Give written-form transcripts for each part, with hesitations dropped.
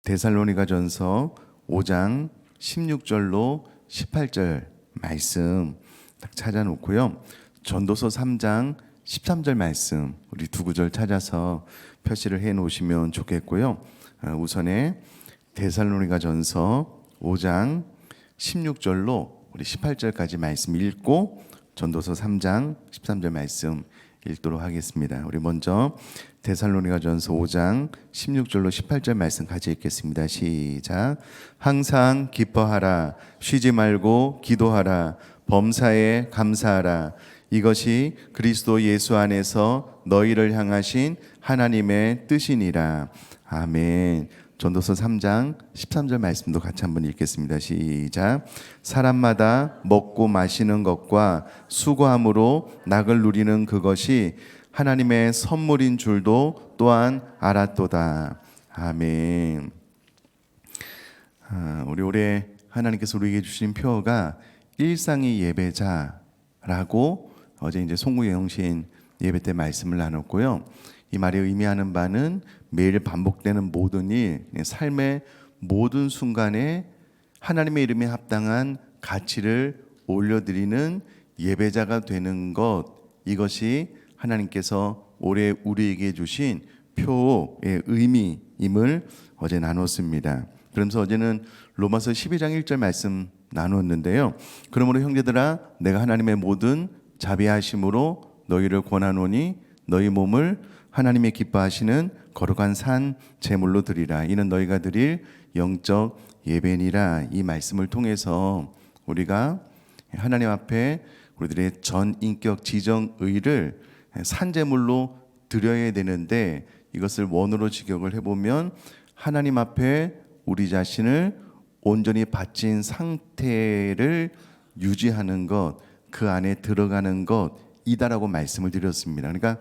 데살로니가전서 5장 16절로 18절 말씀 딱 찾아놓고요. 전도서 3장 13절 말씀 우리 두 구절 찾아서 표시를 해 놓으시면 좋겠고요. 우선에 데살로니가전서 5장 16절로 우리 18절까지 말씀 읽고 전도서 3장 13절 말씀 읽도록 하겠습니다. 우리 먼저 데살로니가전서 5장 16절로 18절 말씀 같이 읽겠습니다. 시작. 항상 기뻐하라, 쉬지 말고 기도하라, 범사에 감사하라. 이것이 그리스도 예수 안에서 너희를 향하신 하나님의 뜻이니라. 아멘. 전도서 3장 13절 말씀도 같이 한번 읽겠습니다. 시작. 사람마다 먹고 마시는 것과 수고함으로 낙을 누리는 그것이 하나님의 선물인 줄도 또한 알았도다. 아멘. 우리 올해 하나님께서 우리에게 주신 표어가 일상의 예배자라고 어제 이제 송구영신 예배 때 말씀을 나눴고요. 이 말이 의미하는 바는 매일 반복되는 모든 일, 삶의 모든 순간에 하나님의 이름에 합당한 가치를 올려드리는 예배자가 되는 것, 이것이 하나님께서 올해 우리에게 주신 표의 의미임을 어제 나눴습니다. 그러면서 어제는 로마서 12장 1절 말씀 나눴는데요. 그러므로 형제들아, 내가 하나님의 모든 자비하심으로 너희를 권하노니 너희 몸을 하나님의 기뻐하시는 거룩한 산 제물로 드리라. 이는 너희가 드릴 영적 예배니라. 이 말씀을 통해서 우리가 하나님 앞에 우리들의 전 인격 지정의를 산 제물로 드려야 되는데, 이것을 원어로 직역을 해보면 하나님 앞에 우리 자신을 온전히 바친 상태를 유지하는 것, 그 안에 들어가는 것이다라고 말씀을 드렸습니다. 그러니까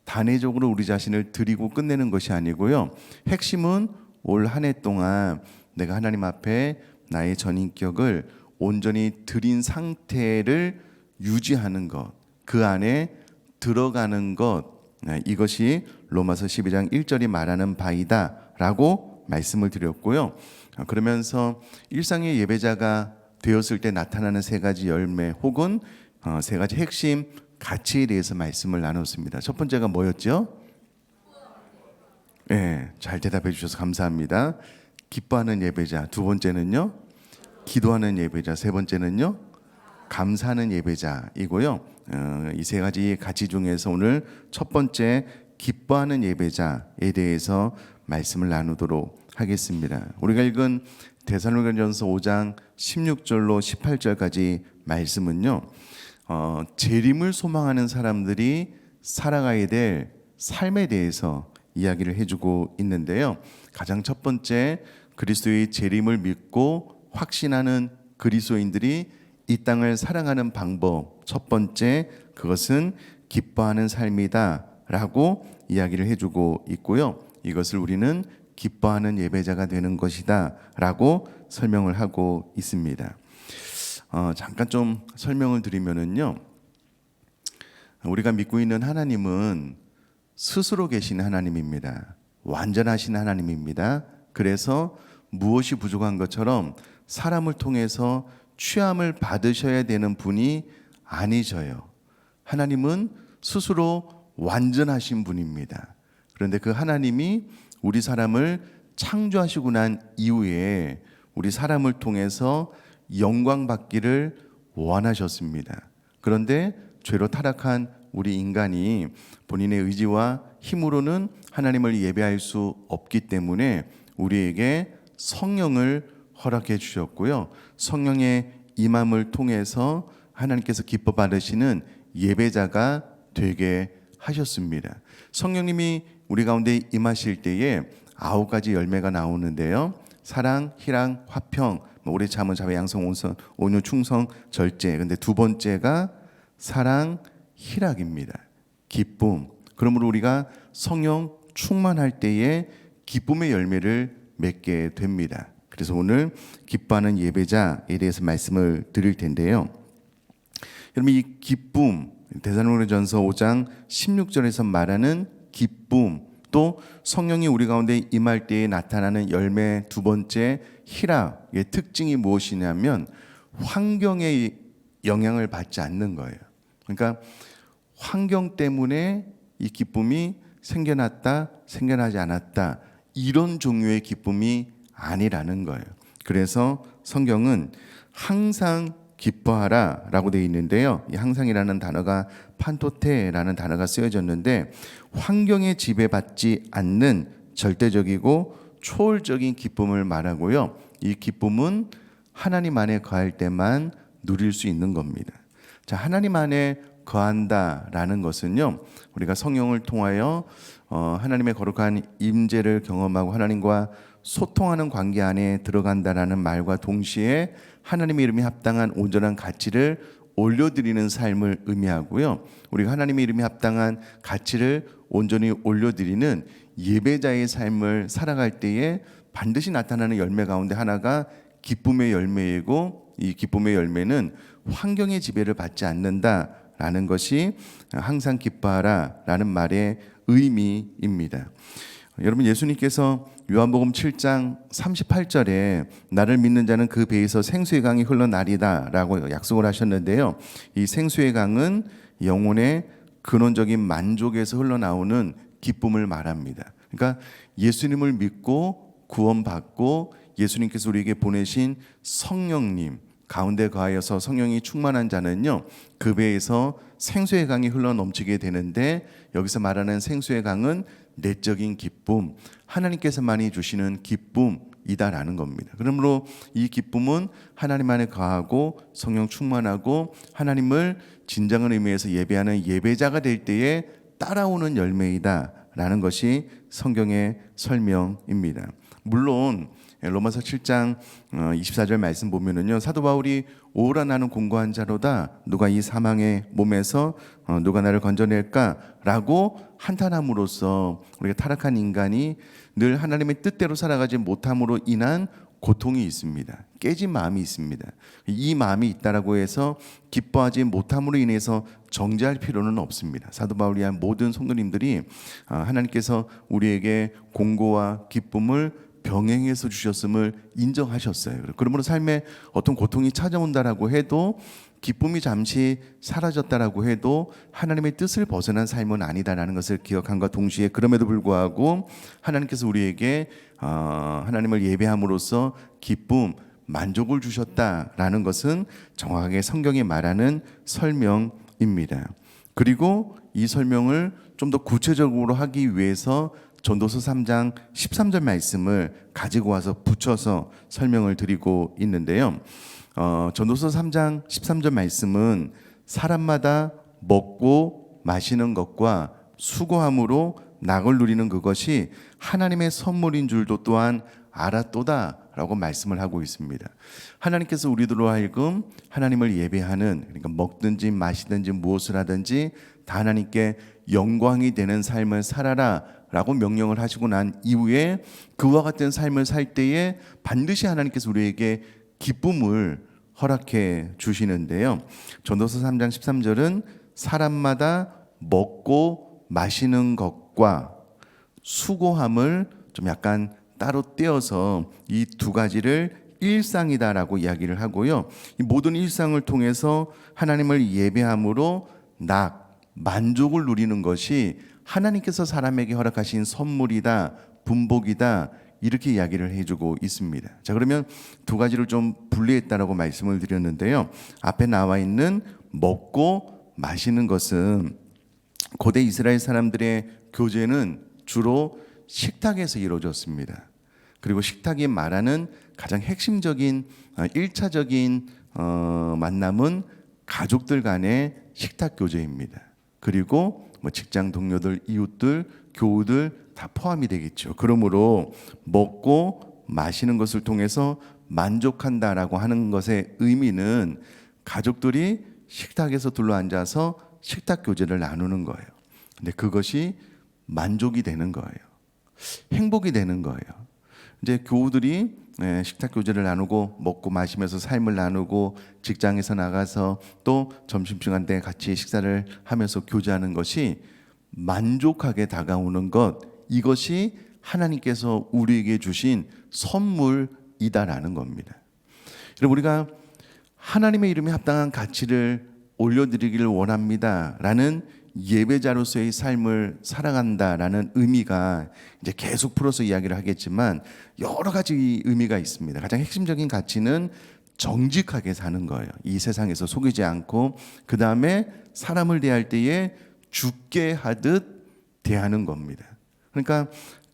단회적으로 우리 자신을 드리고 끝내는 것이 아니고요. 핵심은 올 한 해 동안 내가 하나님 앞에 나의 전인격을 온전히 드린 상태를 유지하는 것, 그 안에 들어가는 것, 이것이 로마서 12장 1절이 말하는 바이다 라고 말씀을 드렸고요. 그러면서 일상의 예배자가 되었을 때 나타나는 세 가지 열매 혹은 세 가지 핵심 가치에 대해서 말씀을 나눴습니다. 첫 번째가 뭐였죠? 네, 잘 대답해 주셔서 감사합니다. 기뻐하는 예배자. 두 번째는요? 기도하는 예배자. 세 번째는요? 감사하는 예배자이고요. 이 세 가지 가치 중에서 오늘 첫 번째 기뻐하는 예배자에 대해서 말씀을 나누도록 하겠습니다. 우리가 읽은 데살로니가전서 5장 16절로 18절까지 말씀은요, 재림을 소망하는 사람들이 살아가야 될 삶에 대해서 이야기를 해주고 있는데요. 가장 첫 번째, 그리스도의 재림을 믿고 확신하는 그리스도인들이 이 땅을 살아가는 방법, 첫 번째, 그것은 기뻐하는 삶이다 라고 이야기를 해주고 있고요. 이것을 우리는 기뻐하는 예배자가 되는 것이다 라고 설명을 하고 있습니다. 잠깐 좀 설명을 드리면은요, 우리가 믿고 있는 하나님은 스스로 계신 하나님입니다. 완전하신 하나님입니다. 그래서 무엇이 부족한 것처럼 사람을 통해서 취함을 받으셔야 되는 분이 아니셔요. 하나님은 스스로 완전하신 분입니다. 그런데 그 하나님이 우리 사람을 창조하시고 난 이후에 우리 사람을 통해서 영광 받기를 원하셨습니다. 그런데 죄로 타락한 우리 인간이 본인의 의지와 힘으로는 하나님을 예배할 수 없기 때문에 우리에게 성령을 허락해 주셨고요. 성령의 임함을 통해서 하나님께서 기뻐 받으시는 예배자가 되게 하셨습니다. 성령님이 우리 가운데 임하실 때에 9가지 열매가 나오는데요. 사랑, 희랑, 화평, 오래 참은 자비, 양성, 온선, 온유, 충성, 절제. 근데 두 번째가 사랑, 희락입니다. 기쁨. 그러므로 우리가 성령 충만할 때에 기쁨의 열매를 맺게 됩니다. 그래서 오늘 기뻐하는 예배자에 대해서 말씀을 드릴 텐데요. 여러분, 이 기쁨, 데살로니가전서 5장 16절에서 말하는 기쁨, 또 성령이 우리 가운데 임할 때에 나타나는 열매 두 번째 희락의 특징이 무엇이냐면 환경의 영향을 받지 않는 거예요. 그러니까 환경 때문에 이 기쁨이 생겨났다, 생겨나지 않았다, 이런 종류의 기쁨이 아니라는 거예요. 그래서 성경은 항상 기뻐하라 라고 되어 있는데요, 이 항상이라는 단어가 판토테라는 단어가 쓰여졌는데 환경에 지배받지 않는 절대적이고 초월적인 기쁨을 말하고요, 이 기쁨은 하나님 안에 거할 때만 누릴 수 있는 겁니다. 자, 하나님 안에 거한다라는 것은요, 우리가 성령을 통하여 하나님의 거룩한 임재를 경험하고 하나님과 소통하는 관계 안에 들어간다라는 말과 동시에 하나님의 이름이 합당한 온전한 가치를 올려드리는 삶을 의미하고요, 우리가 하나님의 이름이 합당한 가치를 온전히 올려드리는 예배자의 삶을 살아갈 때에 반드시 나타나는 열매 가운데 하나가 기쁨의 열매이고, 이 기쁨의 열매는 환경의 지배를 받지 않는다라는 것이 항상 기뻐하라 라는 말의 의미입니다. 여러분, 예수님께서 요한복음 7장 38절에 나를 믿는 자는 그 배에서 생수의 강이 흘러나리다 라고 약속을 하셨는데요, 이 생수의 강은 영혼의 근원적인 만족에서 흘러나오는 기쁨을 말합니다. 그러니까 예수님을 믿고 구원받고 예수님께서 우리에게 보내신 성령님 가운데 거하여서 성령이 충만한 자는요, 그 배에서 생수의 강이 흘러넘치게 되는데, 여기서 말하는 생수의 강은 내적인 기쁨, 하나님께서만이 주시는 기쁨이다라는 겁니다. 그러므로 이 기쁨은 하나님 안에 거하고 성령 충만하고 하나님을 진정한 의미에서 예배하는 예배자가 될 때에 따라오는 열매이다라는 것이 성경의 설명입니다. 물론 로마서 7장 24절 말씀 보면은요, 사도 바울이 오라 나는 공고한 자로다, 누가 이 사망의 몸에서 누가 나를 건져낼까라고 한탄함으로써 우리가 타락한 인간이 늘 하나님의 뜻대로 살아가지 못함으로 인한 고통이 있습니다. 깨진 마음이 있습니다. 이 마음이 있다라고 해서 기뻐하지 못함으로 인해서 정죄할 필요는 없습니다. 사도 바울이 한 모든 성도님들이 하나님께서 우리에게 공고와 기쁨을 병행해서 주셨음을 인정하셨어요. 그러므로 삶에 어떤 고통이 찾아온다라고 해도, 기쁨이 잠시 사라졌다라고 해도 하나님의 뜻을 벗어난 삶은 아니다라는 것을 기억함과 동시에, 그럼에도 불구하고 하나님께서 우리에게 하나님을 예배함으로써 기쁨, 만족을 주셨다라는 것은 정확하게 성경이 말하는 설명입니다. 그리고 이 설명을 좀 더 구체적으로 하기 위해서 전도서 3장 13절 말씀을 가지고 와서 붙여서 설명을 드리고 있는데요, 전도서 3장 13절 말씀은 사람마다 먹고 마시는 것과 수고함으로 낙을 누리는 그것이 하나님의 선물인 줄도 또한 알았도다 라고 말씀을 하고 있습니다. 하나님께서 우리들로 하여금 하나님을 예배하는, 그러니까 먹든지 마시든지 무엇을 하든지 다 하나님께 영광이 되는 삶을 살아라 라고 명령을 하시고 난 이후에 그와 같은 삶을 살 때에 반드시 하나님께서 우리에게 기쁨을 허락해 주시는데요, 전도서 3장 13절은 사람마다 먹고 마시는 것과 수고함을 좀 약간 따로 떼어서 이 두 가지를 일상이다라고 이야기를 하고요, 이 모든 일상을 통해서 하나님을 예배함으로 만족을 누리는 것이 하나님께서 사람에게 허락하신 선물이다, 분복이다, 이렇게 이야기를 해주고 있습니다. 자, 그러면 두 가지를 좀 분리했다라고 말씀을 드렸는데요, 앞에 나와 있는 먹고 마시는 것은 고대 이스라엘 사람들의 교제는 주로 식탁에서 이루어졌습니다. 그리고 식탁이 말하는 가장 핵심적인 1차적인 만남은 가족들 간의 식탁 교제입니다. 그리고 직장 동료들, 이웃들, 교우들 다 포함이 되겠죠. 그러므로 먹고 마시는 것을 통해서 만족한다라고 하는 것의 의미는 가족들이 식탁에서 둘러앉아서 식탁 교제를 나누는 거예요. 근데 그것이 만족이 되는 거예요. 행복이 되는 거예요. 이제 교우들이 식탁 교제를 나누고 먹고 마시면서 삶을 나누고 직장에서 나가서 또 점심시간 때 같이 식사를 하면서 교제하는 것이 만족하게 다가오는 것, 이것이 하나님께서 우리에게 주신 선물이다라는 겁니다. 여러분, 우리가 하나님의 이름에 합당한 가치를 올려드리기를 원합니다라는 예배자로서의 삶을 살아간다라는 의미가 이제 계속 풀어서 이야기를 하겠지만 여러 가지 의미가 있습니다. 가장 핵심적인 가치는 정직하게 사는 거예요. 이 세상에서 속이지 않고, 그 다음에 사람을 대할 때에 죽게 하듯 대하는 겁니다. 그러니까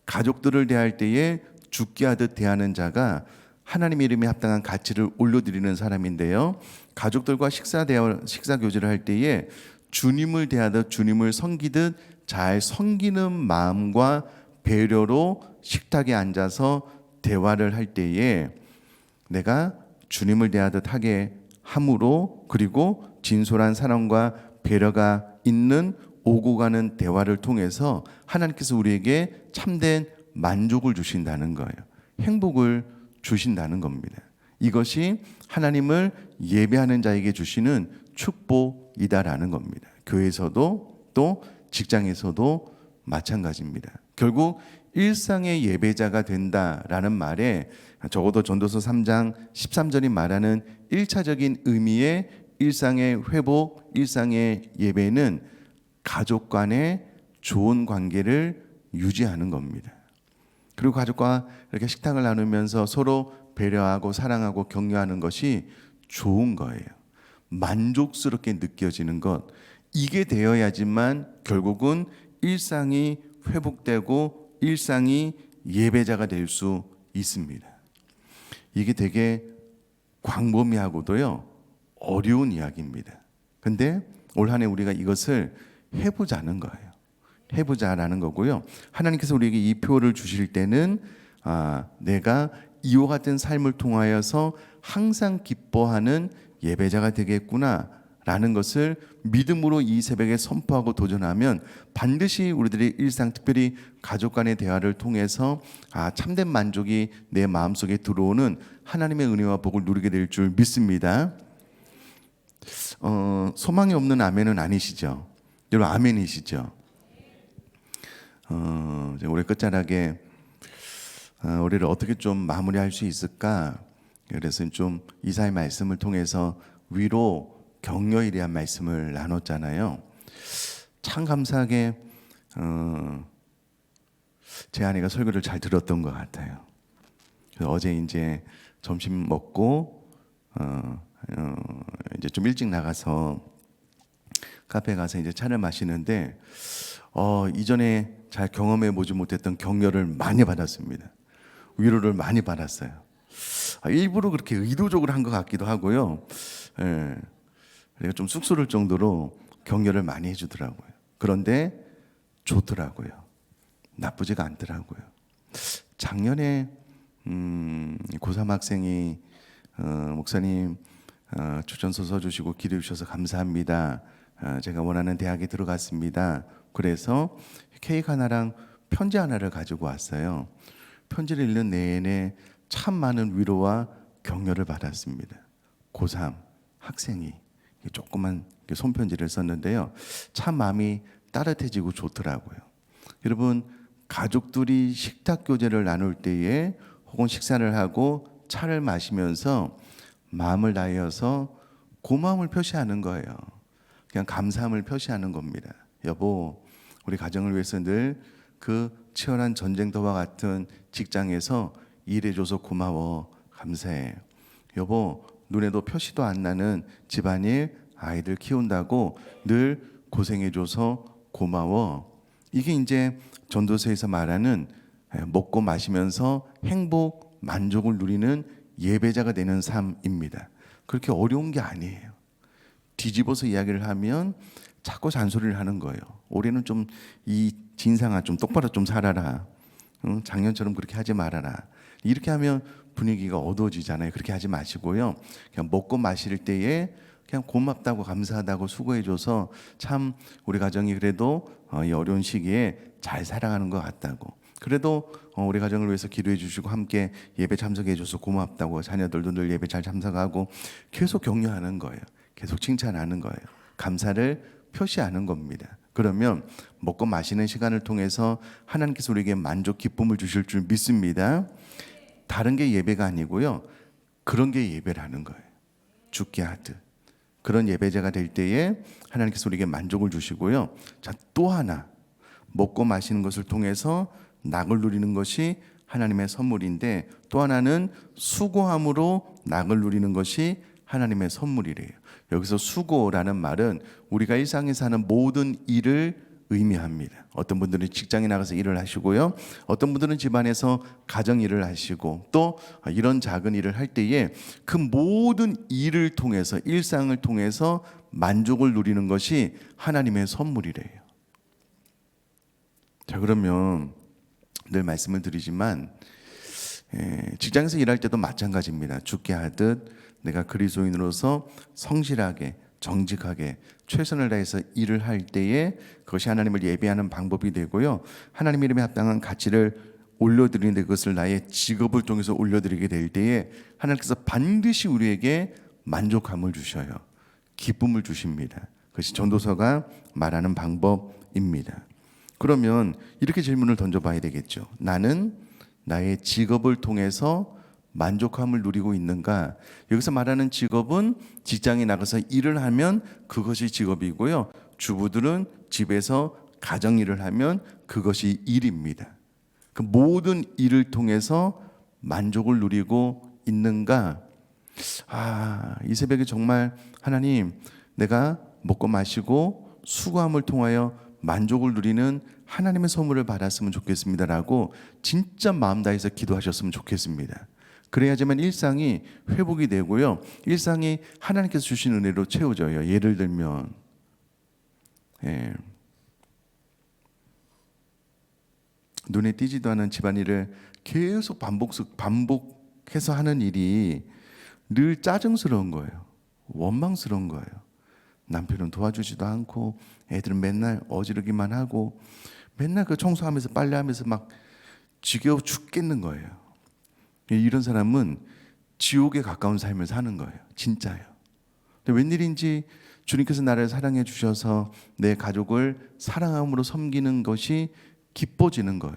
가족들을 대할 때에 죽게 하듯 대하는 자가 하나님의 이름에 합당한 가치를 올려드리는 사람인데요, 가족들과 식사 교제를 할 때에 주님을 대하듯 주님을 섬기듯 잘 섬기는 마음과 배려로 식탁에 앉아서 대화를 할 때에 내가 주님을 대하듯 하게 함으로, 그리고 진솔한 사랑과 배려가 있는 오고 가는 대화를 통해서 하나님께서 우리에게 참된 만족을 주신다는 거예요. 행복을 주신다는 겁니다. 이것이 하나님을 예배하는 자에게 주시는 축복이다라는 겁니다. 교회에서도 또 직장에서도 마찬가지입니다. 결국 일상의 예배자가 된다라는 말에 적어도 전도서 3장 13절이 말하는 1차적인 의미의 일상의 회복, 일상의 예배는 가족 간의 좋은 관계를 유지하는 겁니다. 그리고 가족과 이렇게 식탁을 나누면서 서로 배려하고 사랑하고 격려하는 것이 좋은 거예요. 만족스럽게 느껴지는 것, 이게 되어야지만 결국은 일상이 회복되고 일상이 예배자가 될 수 있습니다. 이게 되게 광범위하고도요 어려운 이야기입니다. 근데 올 한 해 우리가 이것을 해보자는 거예요. 해보자라는 거고요. 하나님께서 우리에게 이 표를 주실 때는 내가 이와 같은 삶을 통하여서 항상 기뻐하는 예배자가 되겠구나 라는 것을 믿음으로 이 새벽에 선포하고 도전하면 반드시 우리들의 일상, 특별히 가족 간의 대화를 통해서 참된 만족이 내 마음속에 들어오는 하나님의 은혜와 복을 누리게 될 줄 믿습니다. 소망이 없는 아멘은 아니시죠? 여러분, 아멘이시죠? 올해 끝자락에 올해를 어떻게 좀 마무리할 수 있을까? 그래서 좀 이사의 말씀을 통해서 위로 격려에 대한 말씀을 나눴잖아요. 참 감사하게 제 아내가 설교를 잘 들었던 것 같아요. 그래서 어제 이제 점심 먹고 이제 좀 일찍 나가서 카페에 가서 이제 차를 마시는데 이전에 잘 경험해 보지 못했던 격려를 많이 받았습니다. 위로를 많이 받았어요. 일부러 그렇게 의도적으로 한 것 같기도 하고요. 예. 그래서 좀 쑥스러울 정도로 격려를 많이 해주더라고요. 그런데 좋더라고요. 나쁘지가 않더라고요. 작년에 고3 학생이 목사님 추천서 써주시고 기도해 주셔서 감사합니다. 제가 원하는 대학에 들어갔습니다. 그래서 케이크 하나랑 편지 하나를 가지고 왔어요. 편지를 읽는 내내 참 많은 위로와 격려를 받았습니다. 고3 학생이 조그만 손편지를 썼는데요, 참 마음이 따뜻해지고 좋더라고요. 여러분, 가족들이 식탁 교제를 나눌 때에 혹은 식사를 하고 차를 마시면서 마음을 다해서 고마움을 표시하는 거예요. 그냥 감사함을 표시하는 겁니다. 여보, 우리 가정을 위해서 늘 그 치열한 전쟁터와 같은 직장에서 일해줘서 고마워, 감사해. 여보, 눈에도 표시도 안 나는 집안일, 아이들 키운다고 늘 고생해줘서 고마워. 이게 이제 전도서에서 말하는 먹고 마시면서 행복, 만족을 누리는 예배자가 되는 삶입니다. 그렇게 어려운 게 아니에요. 뒤집어서 이야기를 하면 자꾸 잔소리를 하는 거예요. 올해는 좀 이 진상아 좀 똑바로 좀 살아라. 작년처럼 그렇게 하지 말아라. 이렇게 하면 분위기가 어두워지잖아요. 그렇게 하지 마시고요. 그냥 먹고 마실 때에 그냥 고맙다고, 감사하다고, 수고해줘서 참 우리 가정이 그래도 이 어려운 시기에 잘 살아가는 것 같다고, 그래도 우리 가정을 위해서 기도해 주시고 함께 예배 참석해 줘서 고맙다고, 자녀들도 늘 예배 잘 참석하고, 계속 격려하는 거예요. 계속 칭찬하는 거예요. 감사를 표시하는 겁니다. 그러면 먹고 마시는 시간을 통해서 하나님께서 우리에게 만족, 기쁨을 주실 줄 믿습니다. 다른 게 예배가 아니고요. 그런 게 예배라는 거예요. 죽게 하듯. 그런 예배자가 될 때에 하나님께서 우리에게 만족을 주시고요. 자, 또 하나. 먹고 마시는 것을 통해서 낙을 누리는 것이 하나님의 선물인데, 또 하나는 수고함으로 낙을 누리는 것이 하나님의 선물이래요. 여기서 수고라는 말은 우리가 일상에서 하는 모든 일을 의미합니다. 어떤 분들은 직장에 나가서 일을 하시고요. 어떤 분들은 집안에서 가정 일을 하시고, 또 이런 작은 일을 할 때에 그 모든 일을 통해서, 일상을 통해서 만족을 누리는 것이 하나님의 선물이래요. 자, 그러면 늘 말씀을 드리지만 직장에서 일할 때도 마찬가지입니다. 죽게 하듯 내가 그리스도인으로서 성실하게, 정직하게 최선을 다해서 일을 할 때에 그것이 하나님을 예배하는 방법이 되고요. 하나님 이름에 합당한 가치를 올려드리는데, 그것을 나의 직업을 통해서 올려드리게 될 때에 하나님께서 반드시 우리에게 만족함을 주셔요. 기쁨을 주십니다. 그것이 전도서가 말하는 방법입니다. 그러면 이렇게 질문을 던져봐야 되겠죠. 나는 나의 직업을 통해서 만족함을 누리고 있는가? 여기서 말하는 직업은 직장에 나가서 일을 하면 그것이 직업이고요. 주부들은 집에서 가정 일을 하면 그것이 일입니다. 그 모든 일을 통해서 만족을 누리고 있는가? 이 새벽에 정말 하나님, 내가 먹고 마시고 수고함을 통하여 만족을 누리는 하나님의 선물을 받았으면 좋겠습니다라고 진짜 마음 다해서 기도하셨으면 좋겠습니다. 그래야지만 일상이 회복이 되고요. 일상이 하나님께서 주신 은혜로 채워져요. 예를 들면 눈에 띄지도 않은 집안일을 계속 반복해서 하는 일이 늘 짜증스러운 거예요. 원망스러운 거예요. 남편은 도와주지도 않고 애들은 맨날 어지르기만 하고 맨날 그 청소하면서 빨래하면서 막 지겨워 죽겠는 거예요. 이런 사람은 지옥에 가까운 삶을 사는 거예요. 진짜요. 근데 웬일인지 주님께서 나를 사랑해 주셔서 내 가족을 사랑함으로 섬기는 것이 기뻐지는 거예요.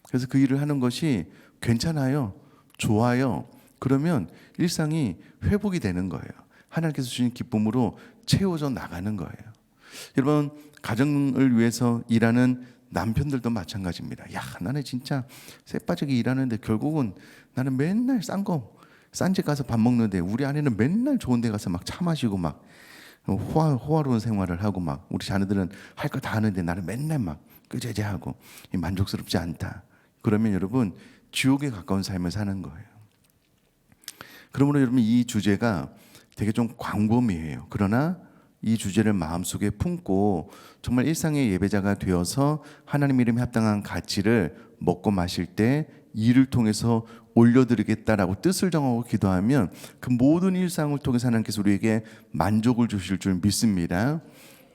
그래서 그 일을 하는 것이 괜찮아요. 좋아요. 그러면 일상이 회복이 되는 거예요. 하나님께서 주신 기쁨으로 채워져 나가는 거예요. 여러분, 가정을 위해서 일하는 남편들도 마찬가지입니다. 야, 나는 진짜 쎄빠지게 일하는데 결국은 나는 맨날 싼 집 가서 밥 먹는데 우리 아내는 맨날 좋은 데 가서 막 차 마시고 막 호화로운 생활을 하고 막 우리 자녀들은 할 거 다 하는데 나는 맨날 막 끄재재하고 만족스럽지 않다. 그러면 여러분, 지옥에 가까운 삶을 사는 거예요. 그러므로 여러분, 이 주제가 되게 좀 광범위해요. 그러나 이 주제를 마음속에 품고 정말 일상의 예배자가 되어서 하나님 이름에 합당한 가치를 먹고 마실 때 일을 통해서 올려드리겠다라고 뜻을 정하고 기도하면 그 모든 일상을 통해서 하나님께서 우리에게 만족을 주실 줄 믿습니다.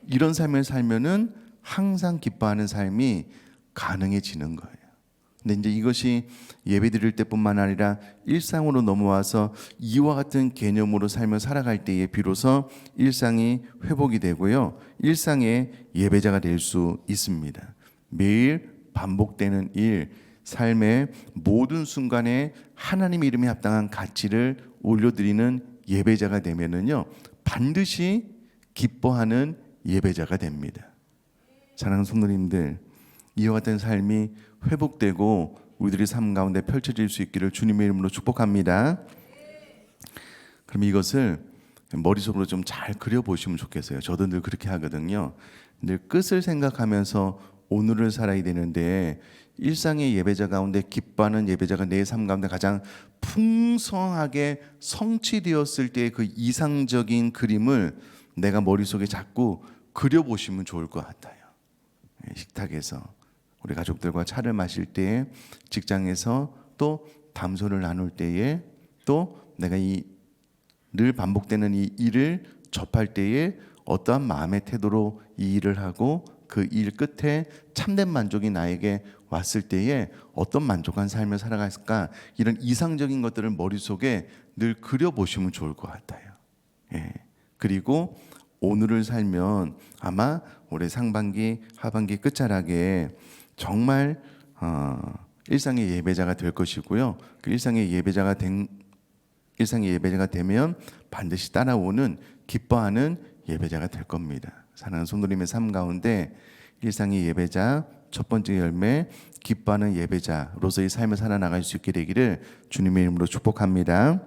이런 삶을 살면은 항상 기뻐하는 삶이 가능해지는 거예요. 근데 이제 이것이 예배 드릴 때뿐만 아니라 일상으로 넘어와서 이와 같은 개념으로 삶을 살아갈 때에 비로소 일상이 회복이 되고요. 일상의 예배자가 될 수 있습니다. 매일 반복되는 일, 삶의 모든 순간에 하나님 이름에 합당한 가치를 올려드리는 예배자가 되면은요, 반드시 기뻐하는 예배자가 됩니다. 사랑하는 성도님들, 이와 같은 삶이 회복되고 우리들의 삶 가운데 펼쳐질 수 있기를 주님의 이름으로 축복합니다. 그럼 이것을 머릿속으로 좀 잘 그려보시면 좋겠어요. 저도 늘 그렇게 하거든요. 늘 끝을 생각하면서 오늘을 살아야 되는데, 일상의 예배자 가운데 기뻐하는 예배자가 내 삶 가운데 가장 풍성하게 성취되었을 때의 그 이상적인 그림을 내가 머릿속에 자꾸 그려보시면 좋을 것 같아요. 식탁에서 우리 가족들과 차를 마실 때에, 직장에서 또 담소를 나눌 때에, 또 내가 이 늘 반복되는 이 일을 접할 때에 어떠한 마음의 태도로 이 일을 하고 그 일 끝에 참된 만족이 나에게 왔을 때에 어떤 만족한 삶을 살아갈까, 이런 이상적인 것들을 머릿속에 늘 그려보시면 좋을 것 같아요. 그리고 오늘을 살면 아마 올해 상반기, 하반기 끝자락에 정말 일상의 예배자가 될 것이고요. 그 일상의 예배자가 되면 반드시 따라오는 기뻐하는 예배자가 될 겁니다. 사랑하는 성도님의 삶 가운데 일상의 예배자 첫 번째 열매 기뻐하는 예배자로서의 삶을 살아나갈 수 있게 되기를 주님의 이름으로 축복합니다.